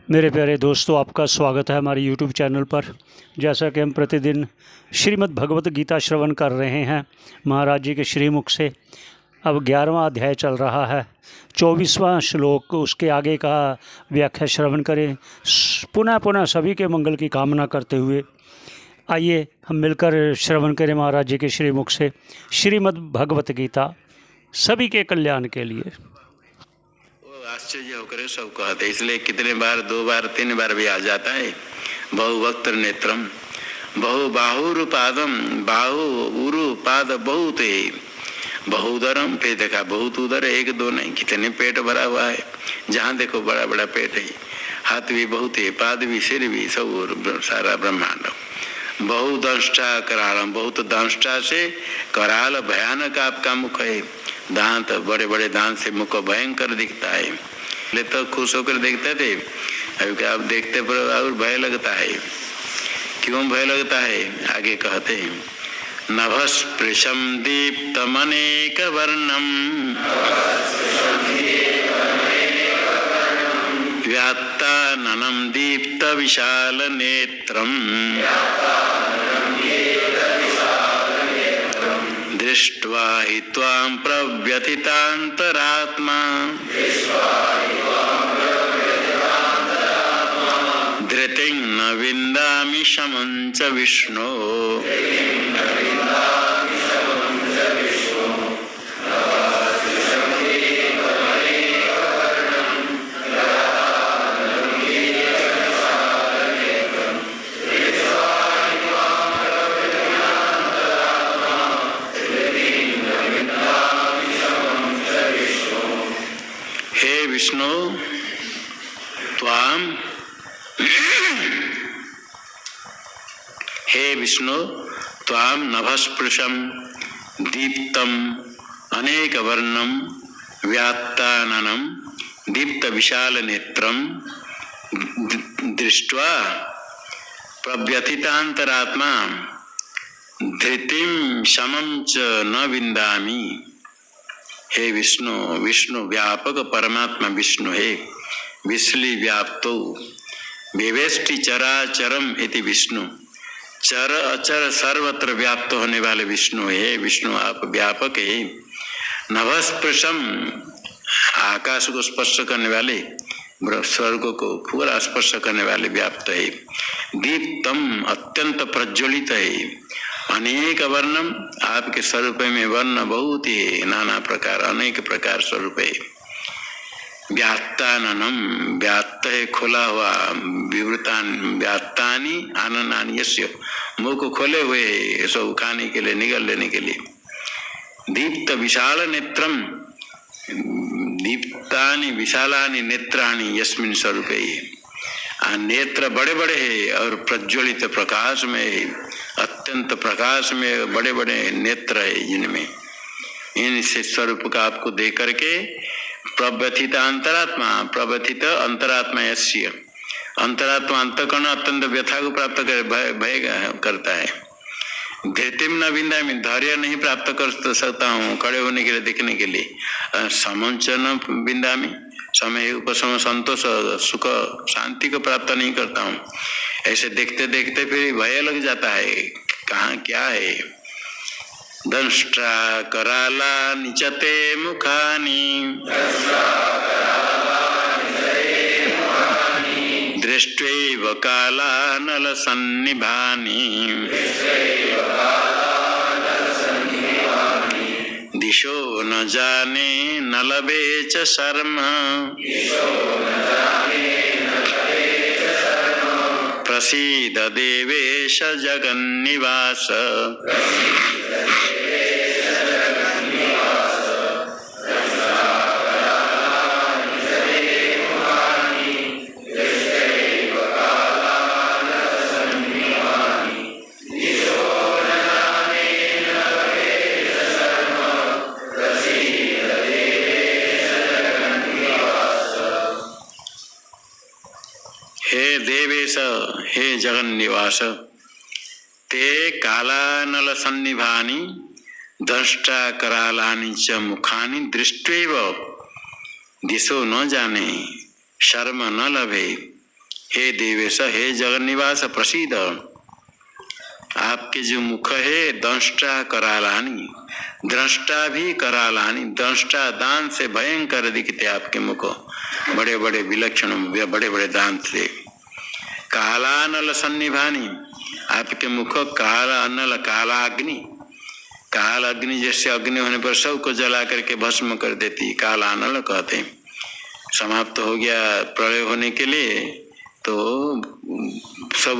मेरे प्यारे दोस्तों, आपका स्वागत है हमारे YouTube चैनल पर। जैसा कि हम प्रतिदिन श्रीमद् भगवत गीता श्रवण कर रहे हैं महाराज जी के श्रीमुख से। अब 11वां अध्याय चल रहा है, 24वां श्लोक, उसके आगे का व्याख्या श्रवण करें। पुनः पुनः सभी के मंगल की कामना करते हुए आइए हम मिलकर श्रवण करें महाराज जी के श्रीमुख से श्रीमद् भगवत गीता, सभी के कल्याण के लिए। आश्चर्य होकर सब कहते, इसलिए कितने बार, 2 बार 3 बार भी आ जाता है। बहुवक्त्र नेत्रम बहु बाहुरुपादम बाहु उरु पाद बहुत है, बहुदरम, फिर देखा बहुत उदर, 1 2 नहीं, कितने पेट भरा हुआ है। जहाँ देखो बड़ा बड़ा पेट है, हाथ भी बहुत है, पाद भी, सिर भी, सब सारा ब्रह्मांड। बहुदंष्टा करालम, बहुत दंष्टा से कराल, भयानक आपका मुख है, दांत, बड़े बड़े दांत से मुख भयंकर दिखता है। पहले तो खुश होकर देखते थे, अभी क्या आप देखते पर और भय लगता है। क्यों भय लगता है? आगे कहते हैं, नभस्पृशम दीप्तमनेक वर्णम व्यात्ताननं दीप्त विशाल नेत्रम दृष्ट्वा हि त्वां प्रव्यथितान्तरात्मा धृतिं न विन्दामि शमं च विष्णो। विष्णु त्वाम, हे विष्णु त्वाम नभस्पृशम दीप्तम अनेक वर्णम व्यात्ताननं दीप्त विशाल नेत्रम दृष्ट्वा प्रव्यथितांतरात्मा धृतिं शमं च न विन्दामि। हे विष्णु, विष्णु व्यापक परमात्मा विष्णु है, विश्ली व्याप्तो विवेष्टि चराचरम इति विष्णु, चर अचर सर्वत्र व्याप्त होने वाले विष्णु है। विष्णु आप व्यापक है। नभस्पृशम, आकाश को स्पर्श करने वाले, स्वर्ग को पूरा स्पर्श करने वाले व्याप्त है। दीप्तम, अत्यंत प्रज्वलित है। अनेक वर्णम, आपके स्वरूप में वर्ण बहुत ही नाना प्रकार, अनेक प्रकार स्वरूप है। व्यात्ताननम, व्यात्त है खुला हुआ, विवृतान व्यात्तानि आननानि, यस्य मुख खोले हुए सब खाने के लिए, निगल लेने के लिए। दीप्त विशाल नेत्रम, दीप्तानि विशालानि नेत्राणि यस्मिन् स्वरूपे, नेत्र बड़े बड़े है और प्रज्वलित प्रकाश में है, अत्यंत प्रकाश में बड़े बड़े नेत्र है जिनमें। इन से स्वरूप का आपको देख करके प्रव्यथित अंतरात्मा, प्रव्यथित अंतरात्मा यस्य, अंतरात्मा अंतःकरण अत्यंत व्यथा को प्राप्त कर भय करता है। धृतिम न विन्दामि, धैर्य नहीं प्राप्त कर सकता हूँ खड़े होने के लिए, देखने के लिए। समंचन विन्दामि, समय उपशम संतोष सुख शांति को प्राप्त नहीं करता हूँ। ऐसे देखते देखते फिर भय लग जाता है, कहाँ क्या है। दंष्ट्रा कराला निचते मुखानि दृष्ट्वैव कालानल सन्निभानि दिशो न जाने न लभे च शर्म प्रसीद देवेश जगन्निवास। हे देवेश, हे जगन निवास, ते कालानल सन्निभानि दृष्टा करालानि च मुखानि दृष्ट्वैव दिशो न जाने शर्म न लभे हे देवेश, हे जगन्निवास प्रसीद। आपके जो मुख है दंष्टा करालानी, दृष्टा भी करालानी, दंष्टा दांत से भयंकर दिखते आपके मुख, बड़े बड़े विलक्षण बड़े बड़े दांत से। काला नल सन्निभानी, आपके मुख काला अनल काला अग्नि, काल अग्नि जैसे अग्नि होने पर सबको जला करके भस्म कर देती, काला अनल कहते। समाप्त हो गया प्रलय होने के लिए तो सब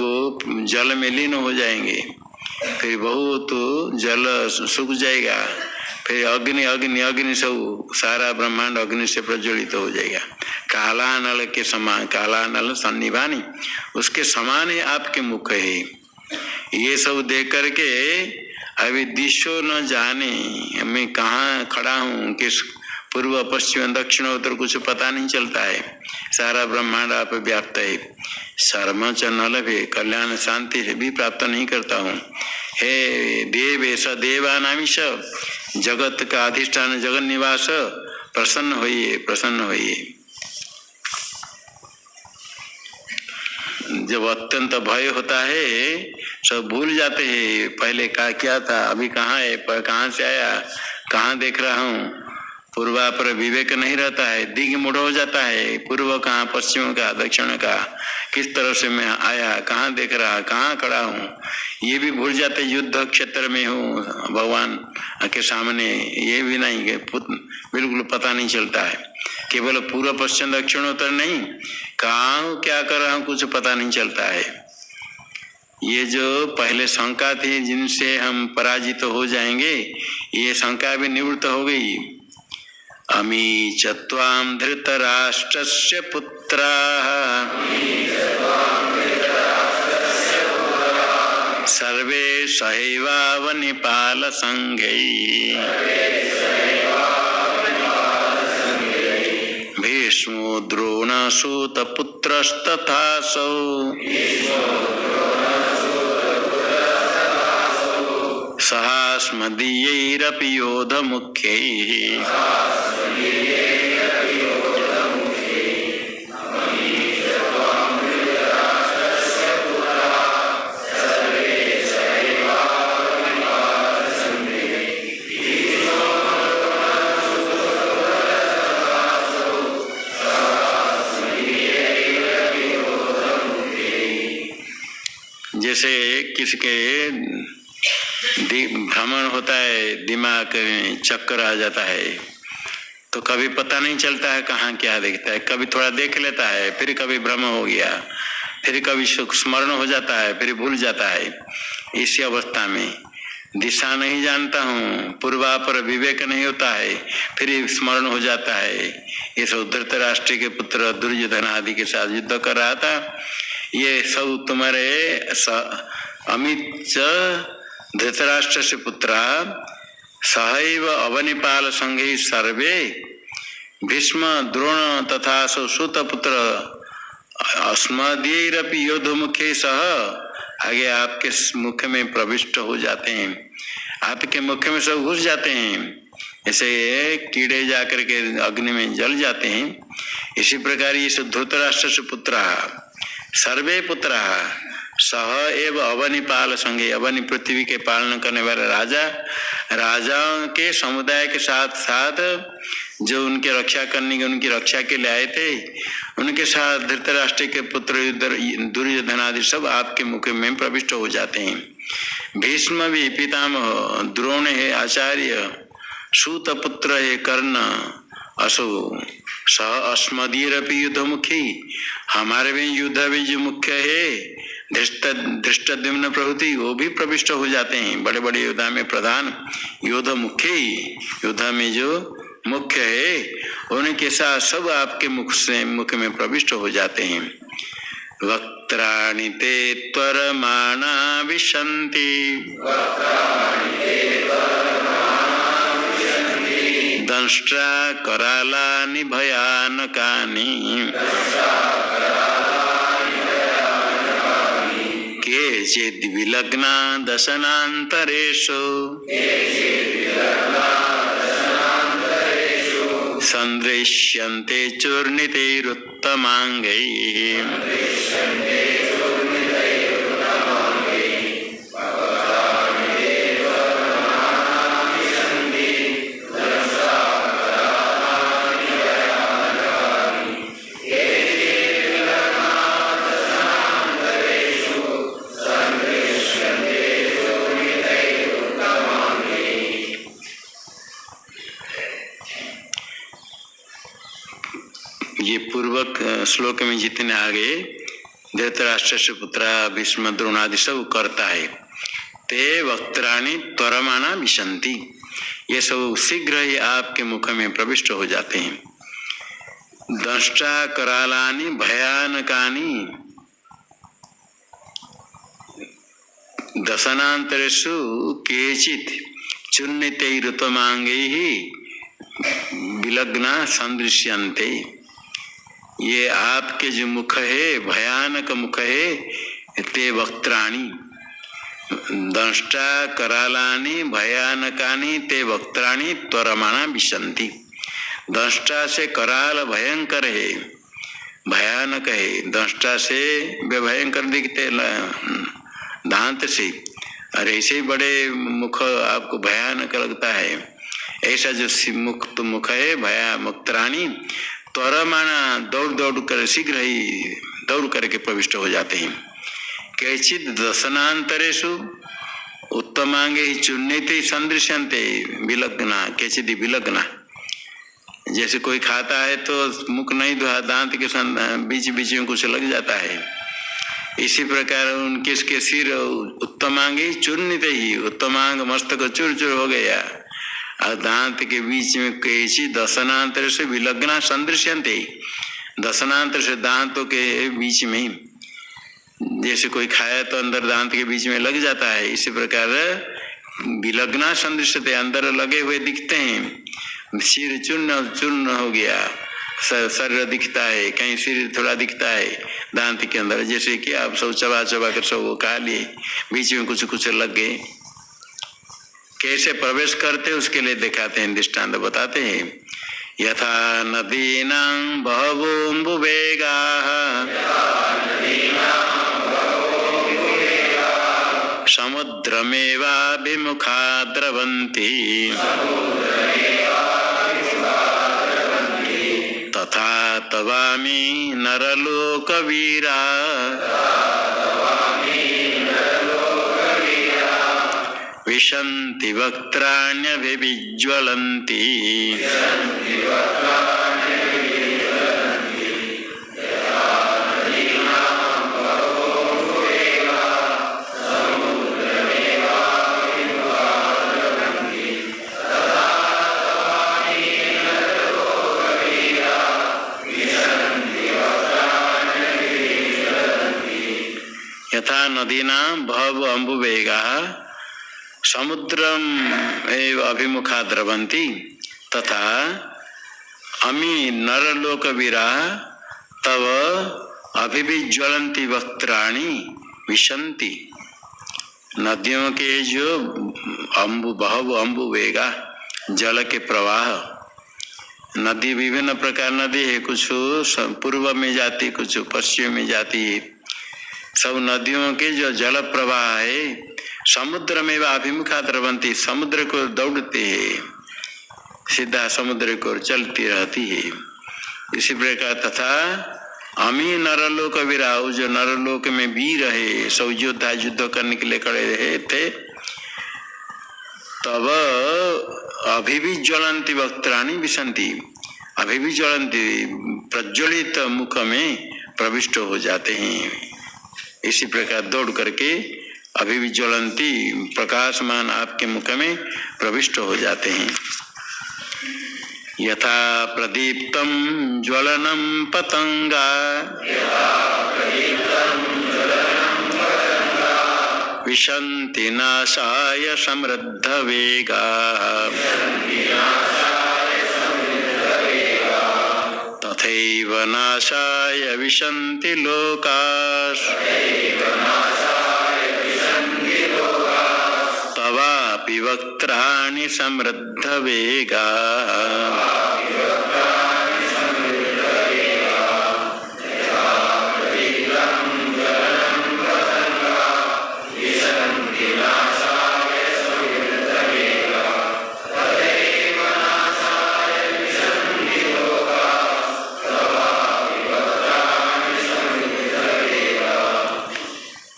जल में लीन हो जाएंगे, फिर बहुत जल सूख जाएगा, फिर अग्नि अग्नि अग्नि सब सारा ब्रह्मांड अग्नि से प्रज्वलित हो जाएगा। काला नल के समान, काला नल सन्निभानी, उसके समान ही आपके मुख है। ये सब देख करके अभी दिशो न जाने मैं कहाँ खड़ा हूँ, किस पूर्व पश्चिम दक्षिण उत्तर कुछ पता नहीं चलता है, सारा ब्रह्मांड आप व्याप्त है। शर्म च न लभे, कल्याण शांति से भी प्राप्त नहीं करता हूँ। हे देवेश देवानामीश, जगत का अधिष्ठान जगन निवास, प्रसन्न होइए प्रसन्न होइए। जब अत्यंत भय होता है सब भूल जाते हैं, पहले क्या था, अभी कहाँ है, पर कहाँ से आया, कहाँ देख रहा हूँ। पूर्वापर विवेक नहीं रहता है, दिग मुड़ हो जाता है, पूर्व कहाँ पश्चिम का दक्षिण का, किस तरह से मैं आया, कहाँ देख रहा, कहाँ खड़ा हूँ, ये भी भूल जाते। युद्ध क्षेत्र में हूँ भगवान के सामने, ये भी नहीं, बिल्कुल पता नहीं चलता है। केवल पूर्व पश्चिम दक्षिण उत्तर नहीं, कहाँ हूँ क्या कर रहा हूँ कुछ पता नहीं चलता है। ये जो पहले शंका थी जिनसे हम पराजित हो जाएंगे, ये शंका भी निवृत्त हो गई। अमी चत्वाम धृतराष्ट्रस्य पुत्राः सर्वे सहैवावनिपाल संघैः भीष्मो द्रोणसूतपुत्रस्तथासौ सहास्मदीयैरपि योधमुख्यैः जैसे किसके भ्रमण होता है, दिमाग में चक्कर आ जाता है, तो कभी पता नहीं चलता है कहाँ क्या देखता है, कभी थोड़ा देख लेता है, फिर कभी भ्रम हो गया, फिर कभी स्मरण हो जाता है, फिर भूल जाता है। इसी अवस्था में दिशा नहीं जानता हूँ, पूर्वापर विवेक नहीं होता है, फिर स्मरण हो जाता है। ये सब धृतराष्ट्र के पुत्र दुर्योधन आदि के साथ युद्ध कर रहा था, ये सब तुम्हारे अमित धृतराष्ट्र से पुत्रा सहैव अवनिपाल संघे सर्वे भीष्म द्रोण तथा सुतपुत्र अस्मदीयैरपि योधमुखे सह आगे आपके मुख में प्रविष्ट हो जाते हैं, आपके मुख में सब घुस जाते हैं। ऐसे कीड़े जाकर के अग्नि में जल जाते हैं, इसी प्रकार ये धृतराष्ट्र से पुत्रा सर्वे पुत्रा सह एव अवनिपाल संगे, अवनि पृथ्वी के पालन करने वाले राजा, राजाओं के समुदाय के साथ साथ जो उनके रक्षा करने के उनकी रक्षा के लिए आए थे, उनके साथ धृतराष्ट्र के पुत्र दुर्योधन आदि सब आपके मुख में प्रविष्ट हो जाते हैं। भीष्म भी पितामह, द्रोण है आचार्य, सूत पुत्र है कर्ण, असो सह अस्मदीयरपि युद्धमुखी, हमारे भी युद्ध में जो मुख्य है धृष्टद्युम्न प्रभृति वो भी प्रविष्ट हो जाते हैं। बड़े बड़े योद्धा में प्रधान योद्धा मुख्य ही, योद्धा में जो मुख्य है उनके साथ सब आपके मुख में प्रविष्ट हो जाते हैं। वक्त्राणि ते त्वरमाणा विशन्ति दंष्ट्रा करालानि भयानकानि केचिद् विलग्ना दशनान्तरेषु सन्दृश्यन्ते चूर्णितैरुत्तमाङ्गैः ये पूर्वक श्लोक में जितने आगे धृतराष्ट्र से पुत्रा भीष्म द्रोणादि सब करता है। ते वक्त्राणि त्वरमाणा विशन्ति, ये सब शीघ्र ही आपके मुख में प्रविष्ट हो जाते हैं। दंष्टा करालानि भयानकानि दशनान्तरेषु केचित् चूर्णितैरुत्तमाङ्गैः विलग्ना सदृश्यन्ते। ये आपके जो मुख है भयानक मुख है, ते वक्त्राणि दंष्टा करालानि भयानकानि ते वक्त्राणि त्वरमाणा विशन्ति। दंष्टा से कराल भयंकर है, भयानक है। दंष्टा से वे भयंकर दिखते दांत से, और ऐसे बड़े मुख आपको भयानक लगता है। ऐसा जो मुक्त मुख है भया मुक्त्राणी त्वरमाणा दौड़ दौड़ कर शीघ्र ही दौड़ करके प्रविष्ट हो जाते हैं। कैचित दशनांतरेषु उत्तमांगे ही चुन्नीते सदृश्यन्ते विलग्ना, कैचित विलग्ना। जैसे कोई खाता है तो मुख नहीं धोया, दांत के बीच बीच में कुछ लग जाता है। इसी प्रकार उनके सिर उत्तमांगे चूर्णित ही, उत्तमांग मस्तक चूर चूर हो गया, और दांत के बीच में कैसी दशनांतर से विलग्ना सदृश्यन्ते, दशनांतर से दांतों के बीच में जैसे कोई खाया तो अंदर दांत के बीच में लग जाता है, इसी प्रकार विलग्ना सदृश्यते, अंदर लगे हुए दिखते हैं। सिर चूर्ण चूर्ण हो गया, शरीर दिखता है, कहीं सिर थोड़ा दिखता है दांत के अंदर, जैसे कि आप सब चबा चबा कर सब वो खा लिए, बीच में कुछ कुछ लग गए। कैसे प्रवेश करते उसके लिए दिखाते हैं, दृष्टांत बताते हैं। यथा नदीनां बहवोऽम्बुवेगाः समुद्रमेवाभिमुखा द्रवन्ति तथा तवामि नरलोकवीरा विशन्ति वक्त्राण्यभिविज्वलन्ति। यथा नदीनां बहवो अम्बुवेगाः समुद्रम एव अभिमुखा द्रवन्ति तथा अमी नरलोकवीरा तव अभिविज्वलन्ति वक्त्राणि विशन्ति। नदियों के जो बहवो अम्बुवेगा जल के प्रवाह, नदी विभिन्न प्रकार नदी है, कुछ पूर्व में जाती, कुछ पश्चिम में जाती है। सब नदियों के जो जल प्रवाह है समुद्र में वह अभिमुखा द्रवंती, समुद्र को दौड़ते है, सीधा समुद्र को चलती रहती है। इसी प्रकार तथा अमी नरलोक वीराउ, जो नरलोक में वीर है, सब योद्धा युद्ध करने के लिए खड़े रहे थे, तब अभी भी ज्वलंती वक्त्राणि विशन्ति, अभी भी ज्वलंती प्रज्वलित मुख में प्रविष्ट हो जाते हैं। इसी प्रकार दौड़ करके अभी भी ज्वलंती प्रकाशमान आपके मुख में प्रविष्ट हो जाते हैं। यथा प्रदीप्तम ज्वलनम पतंगा विशन्ति नाशाय समृद्ध वेगा तथैव नाशाय विशन्ति लोकाः तवापि वक्त्राणि समृद्ध वेगा।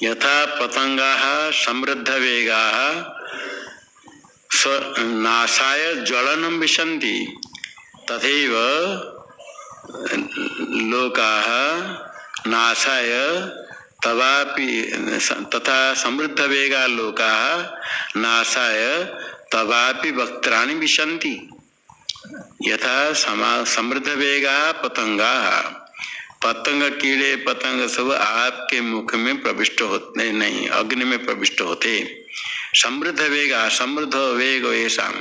यथा पतंगाः समृद्ध वेगाः नाशाय ज्वलनं विशन्ति तथैव लोकाः नाशाय तथा समृद्ध वेगा लोकाः नाशाय तवापि वक्त्राणि विशन्ति। यथा समृद्ध वेगा पतंगाः, पतंग कीड़े पतंग सब आपके मुख में प्रविष्ट होते नहीं, अग्नि में प्रविष्ट होते। समृद्ध वेगा, समृद्ध वेग ऐसा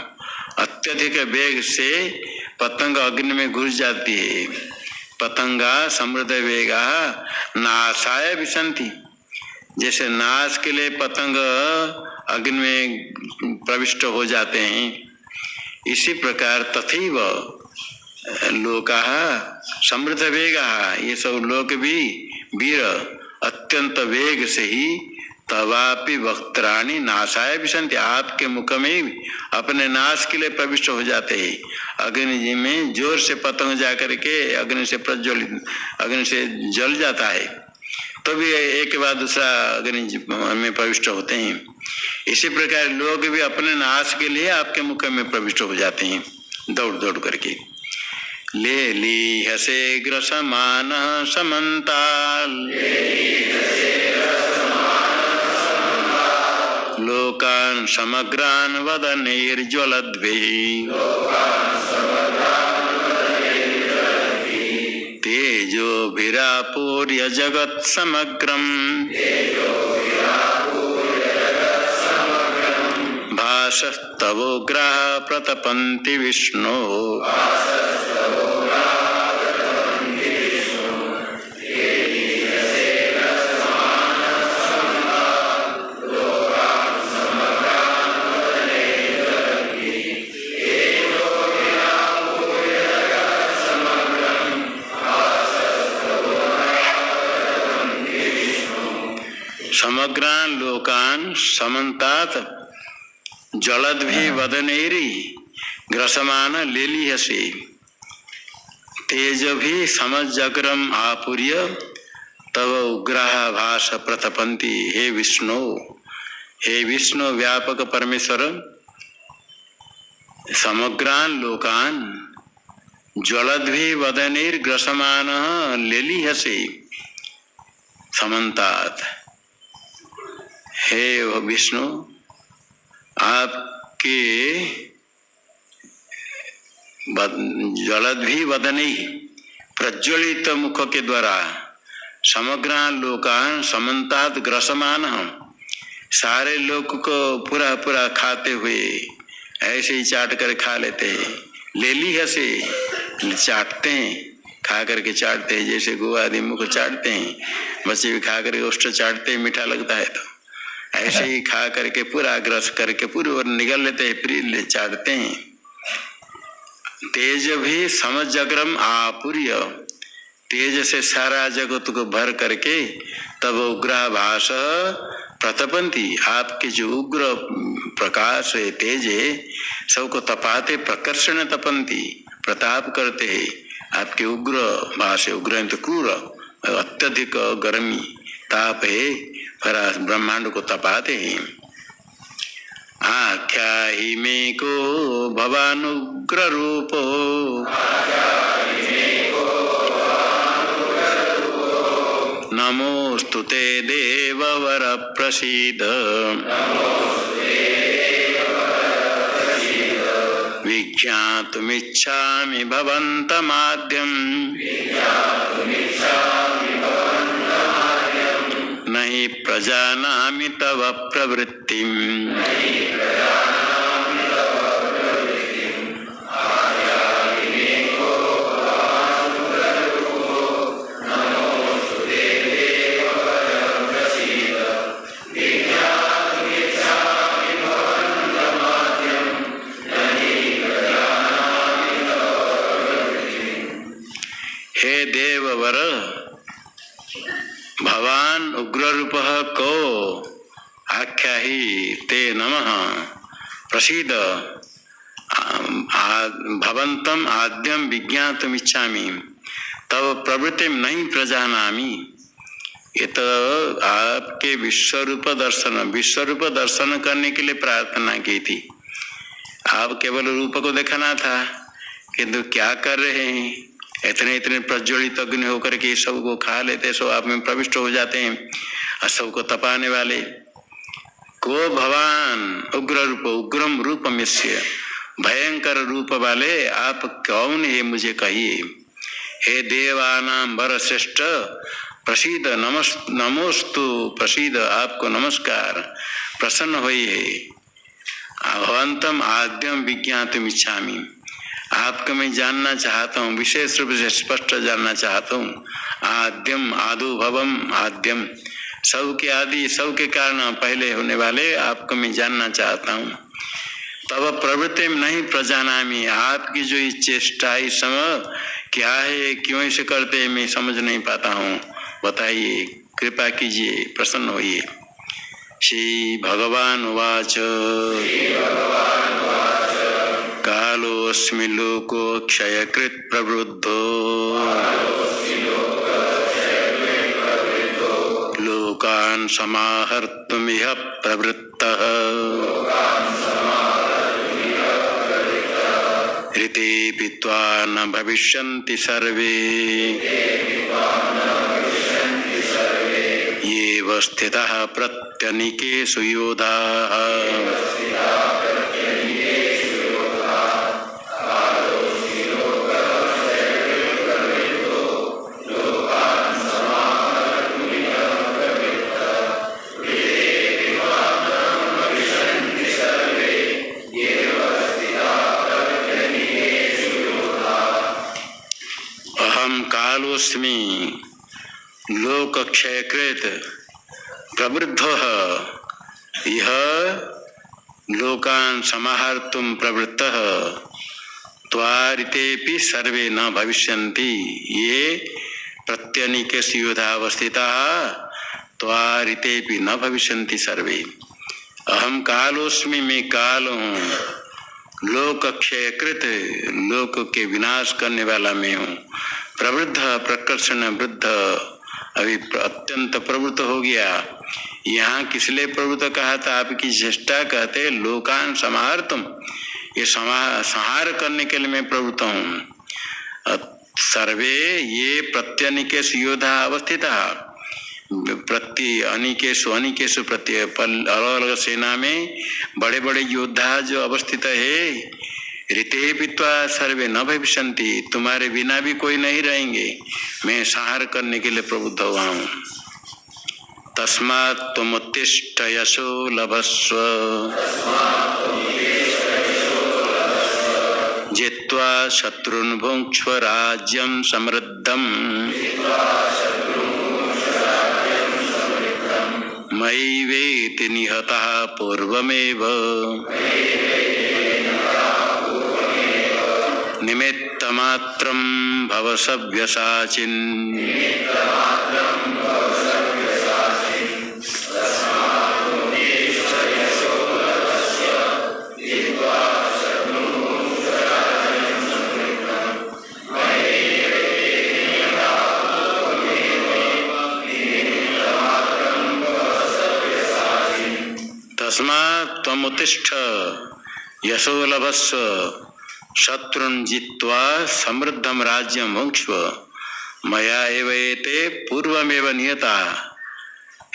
अत्यधिक वेग से पतंग अग्नि में घुस जाती है। पतंगा समृद्ध वेगा नाशाय विशन्ति, जैसे नाश के लिए पतंग अग्नि में प्रविष्ट हो जाते हैं, इसी प्रकार तथैव लोकाः समृद्ध वेगाः, ये सब लोक भी वीर अत्यंत वेग से ही तवापि वक्त्राणि नाशाय विशन्ति, आपके मुख में अपने नाश के लिए प्रविष्ट हो जाते हैं। अग्नि जी में जोर से पतंग जाकर के अग्नि से प्रज्वलित, अग्नि से जल जाता है, तो भी एक के बाद दूसरा अग्नि में प्रविष्ट होते हैं। इसी प्रकार लोग भी अपने नाश के लिए आपके मुख में प्रविष्ट हो जाते हैं दौड़ दौड़ करके। ले ली हसे ग्रसमान समन्ताल लोकान समग्रान वदनैर्ज्वलद्भिः तेजोभिरापूर्य जगत् समग्रम् भासस्तवोग्राः प्रतपन्ति विष्णो समग्रान लोकान समन्तात जलद्भि वदनैरि ग्रसमान लेलिहसे तेजभि समजग्रम आपूर्य तव उग्रह भास प्रतपन्ति। हे विष्णु व्यापक परमेश्वर, समग्रान लोकान ज्वलद्भि वदनैर्ग्रसमान लेलिहसे समन्तात। हे विष्णु, आपके ज्वलद्भि वदनै प्रज्वलित मुख के द्वारा समग्रान लोकान समन्तात ग्रसमान, सारे लोक को पूरा पूरा खाते हुए ऐसे ही चाट कर खा लेते हैं। लेली हसे चाटते हैं, खा करके चाटते हैं, जैसे गो आदि मुख चाटते हैं, बच्चे भी खा करके ओष्ठ चाटते हैं, मीठा लगता है तो ऐसे ही खा करके पूरा ग्रस करके पूरी ओर निगल लेते हैं, फिर चाटते हैं। तेज भी समजग्रम आपूर्य, तेज से सारा जगत को भर करके तब उग्र भास प्रतपंती, आपके जो उग्र प्रकाश है, तेज है, सबको तपाते प्रकर्षण तपंती, प्रताप करते हैं। आपके उग्र भाष है, उग्र तो क्रूर, अत्यधिक गर्मी ताप है, पर ब्रह्मांड को तपाते हैं। आख्या ही में को भवानुग्र रूपो, नमोस्तुते देववर प्रसीद, विज्ञातुमिच्छामि भवन्तमाद्यम्, नहि प्रजानामि तव प्रवृत्तिम्। हे देववर, भवान उग्र रूप को आख्या ही ते नमः प्रसीद, भवंतम आद्यम विज्ञातुम इच्छामि तव प्रवृत्तिम नहीं प्रजानामि। ये तो आपके विश्वरूप दर्शन करने के लिए प्रार्थना की थी। आप केवल रूप को दिखाना था, किंतु क्या कर रहे हैं, इतने प्रज्वलित अग्नि होकर के सबको खा लेते, सब आप में प्रविष्ट हो जाते हैं और सबको तपाने वाले। को भगवान उग्रम रूपमिस्य, भयंकर रूप वाले आप कौन है मुझे कहिए। हे देवानां वरश्रेष्ठ प्रसीद नमोस्तु, प्रसीद आपको नमस्कार, प्रसन्न होइए। भवन्तम आद्यम विज्ञातुम इच्छामि, आपको मैं जानना चाहता हूँ, विशेष रूप से स्पष्ट जानना चाहता हूँ। आद्यम आदो भवम आद्यम, सबके आदि सबके कारण पहले होने वाले आपको मैं जानना चाहता हूँ। तब प्रवृत्ति में नहीं प्रजानामि, आपकी जो चेष्टा इस समय क्या है, क्यों इसे करते हैं, मैं समझ नहीं पाता हूँ, बताइए, कृपा कीजिए, प्रसन्न होइए। श्री भगवान उवाच कालोऽस्मि लोको क्षयकृत् प्रवृद्धो लोकान् समाहर्तुमिह प्रवृत्तः ऋते पीत्वा न भविष्यन्ति सर्वे येव स्थितः प्रत्यनीकेषु योधाः। अहम कालोऽस्मि लोकक्षयकृत प्रवृद्धः यह लोकान् समाहर्तुं प्रवृत्तः त्वारितेऽपि सर्वे न भविष्यन्ति ये प्रत्यनीकेषु योधावस्थिताः त्वारितेऽपि न भविष्यन्ति सर्वे। अहम कालोऽस्मि, मैं काल हूँ, लोकक्षयकृत, लोक के विनाश करने वाला मैं हूँ, प्रवृद्ध प्रकर्षण वृद्ध, अभी अत्यंत प्रवृत्त हो गया। यहाँ किस लिए प्रवृत्त कहा था, आपकी चेष्टा कहते लोकान समाहर्तुम, ये संहार करने के लिए मैं प्रवृत्त हूँ। सर्वे ये प्रत्यनिकेश योद्धा अवस्थिता, अनिकेशु प्रत्यय अलग अलग सेना में बड़े बड़े योद्धा जो अवस्थित है। ऋते पीत्वा सर्वे न भविष्यन्ति, तुम्हारे बिना भी कोई नहीं रहेंगे, मैं संहार करने के लिए प्रबुद्ध हुआ हूँ। तस्मात् त्वमुत्तिष्ठ यशो लभस्व जित्वा शत्रुन् भुङ्क्ष्व राज्यं समृद्धम् मयि वेति निहतः पूर्वमेव निमित्तमात्रं भव सव्यसाचिन्। तस्मात् त्वमुत्तिष्ठ यशो लभस्व शत्रुन् जित्वा समृद्धं राज्यं भुङ्क्ष्व मया एव एते पूर्वमेव नियता।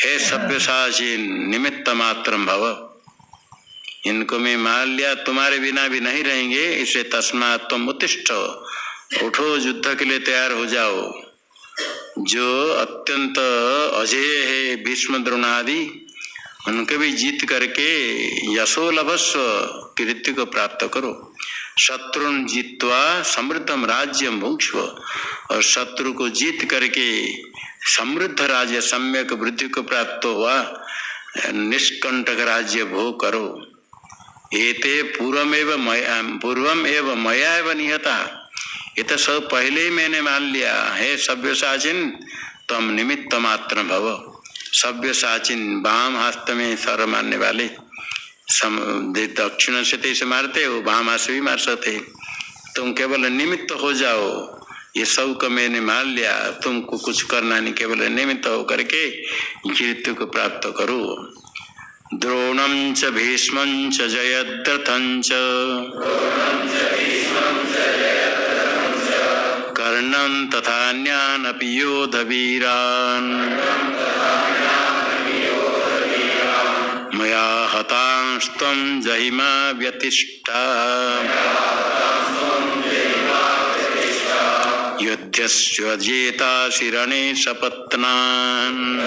हे सभ्यसाचिन निमित्त मात्रम भव, इनको मैं मार लिया, तुम्हारे बिना भी नहीं रहेंगे, इसे तस्मात् तुम उत्तिष्ठ, उठो, युद्ध के लिए तैयार हो जाओ। जो अत्यंत अजेय है भीष्म द्रोणादि, उनको भी जीत करके यशो लभस्व, कीर्ति को प्राप्त करो। शत्रुन जीत्वा समृद्धम राज्यम भुङ्क्ष्व, और शत्रु को जीत करके समृद्ध राज्य सम्यक वृद्धि को प्राप्त हुआ निष्कंटक राज्य भोग करो। एते पूर्वम एव मया एव निहता, ये तो सब पहले ही मैंने मान लिया। हे सभ्यसाचिन तम निमित्त मात्र भव, सभ्यसाचिन वाम हस्त में सर मारने वाले, दक्षिण से तेज मारते हो, वाम हाथ से भी मार सकते, तुम केवल निमित्त हो जाओ, ये सब को मैंने मान लिया, तुमको कुछ करना नहीं, केवल निमित्त होकर के मृत्यु को प्राप्त करो। द्रोणं च भीष्मं च जयद्रथं च कर्णं तथान्यानपि योधवीरान् मया हतांस्त्वं जहिमा व्यतिष्ठा युध्यस्व जेतासि रणे सपत्नान्।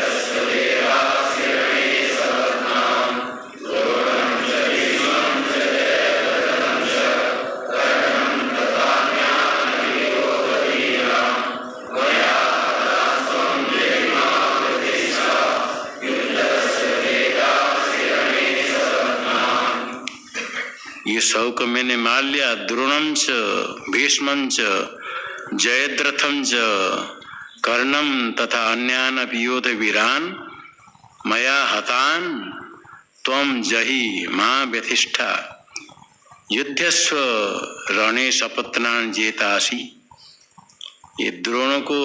ये सब को मैंने मान लिया। द्रोणं च भीष्मं च जयद्रथं च कर्णं तथा अन्यान् अपि योधवीरान् मया हतान् त्वं जहि मां व्यतिष्ठा युध्यस्व रणे सपत्नान् जेतासि। ये द्रोणों को,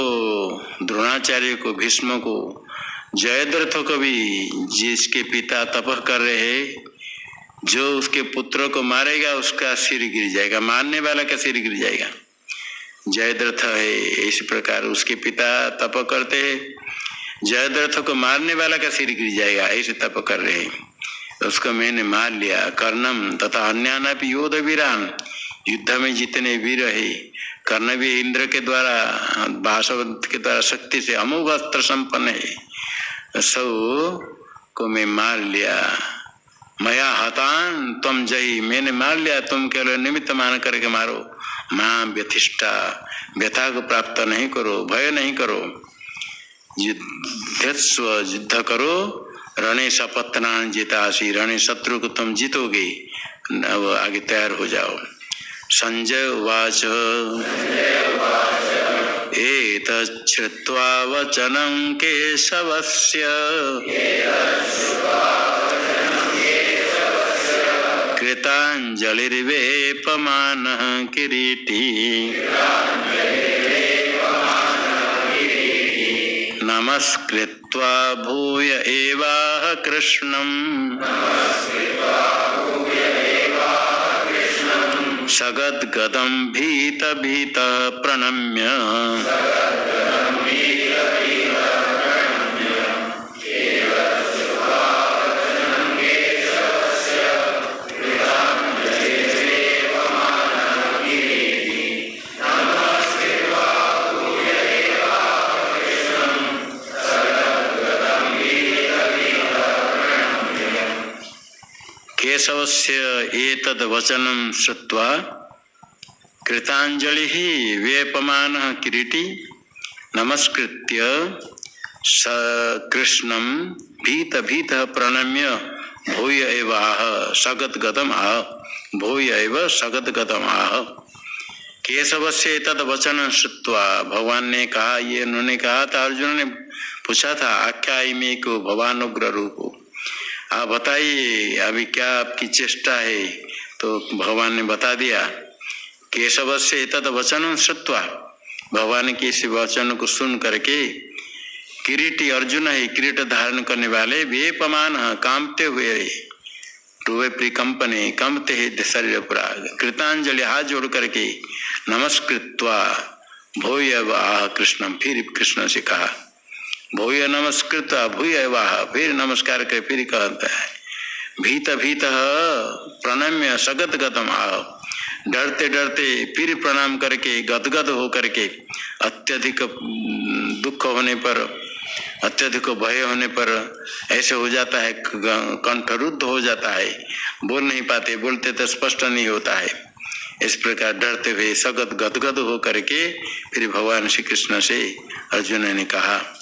द्रोणाचार्य को, भीष्म को, जयद्रथ को भी जिसके पिता तप कर रहे हैं, जो उसके पुत्रों को मारेगा उसका सिर गिर जाएगा, मारने वाला का सिर गिर जाएगा। जयद्रथ है, इस प्रकार उसके पिता तप करते हैं, जयद्रथ को मारने वाला का सिर गिर जाएगा, ऐसे तप कर रहे हैं। उसको मैंने मार लिया। कर्णम तथा अन्यानपि योधवीरान, युद्ध में जितने वीर है, कर्ण भी इंद्र के द्वारा, वासवंत के द्वारा शक्ति से अमोघ अस्त्र संपन्न है, सब को मैं मार लिया। मया हतान तुम जही, मैंने मार लिया, तुम केवल निमित्त मान करके मारो। मां व्यतिष्ठा, व्यथा को प्राप्त नहीं करो, भय नहीं करो। युद्धस्व, युद्ध करो। रणे सपत्नान् जेतासि, रणे शत्रु को तुम जीतोगे। अब आगे तैयार हो जाओ। संजय उवाच एतत् श्रुत्वा वचनं केशवस्य कृताञ्जलिर्वेपमानः किरीटी नमस्कृत्वा भूय एवाह कृष्णम् सगद्गदं भीत भीत प्रणम्य केशवस्य एतद् वचनं श्रुत्वा कृताञ्जलिः वेपमानः किरीटी नमस्कृत्य स कृष्णं भीत भीत प्रणम्य भूय एव आह सगद्गदम् आह, भूय एव सगद्गदम् आह। केशवस्य एतद् वचनं श्रुत्वा, भगवान ने कहा, ये उन्होंने कहा था, अर्जुन ने पूछा था, आख्यायिमे को भगवान उग्र रूप, आप बताइए अभी क्या आपकी चेष्टा है। तो भगवान ने बता दिया। केशव से तद वचन श्रुत्वा, भगवान के इस वचन को सुन करके किरीटी, अर्जुन है किरीट धारण करने वाले, वेपमान, कांपते हुए, टूवे प्रिकंपने, कंपते है शरीर पूरा, कृतांजलि हाथ जोड़ करके नमस्कृत्वा भूय आह कृष्णम, फिर कृष्ण से कहा भूय नमस्कृत भूय वाह, फिर नमस्कार कर फिर कहता है भीत भीत प्रणम्य सगत गतम आह, डरते डरते फिर प्रणाम करके गदगद हो करके, अत्यधिक दुख होने पर, अत्यधिक भय होने पर ऐसे हो जाता है, कंठरुद्ध हो जाता है, बोल नहीं पाते, बोलते तो स्पष्ट नहीं होता है। इस प्रकार डरते हुए सगत गदगद हो करके फिर भगवान श्री कृष्ण से अर्जुन ने कहा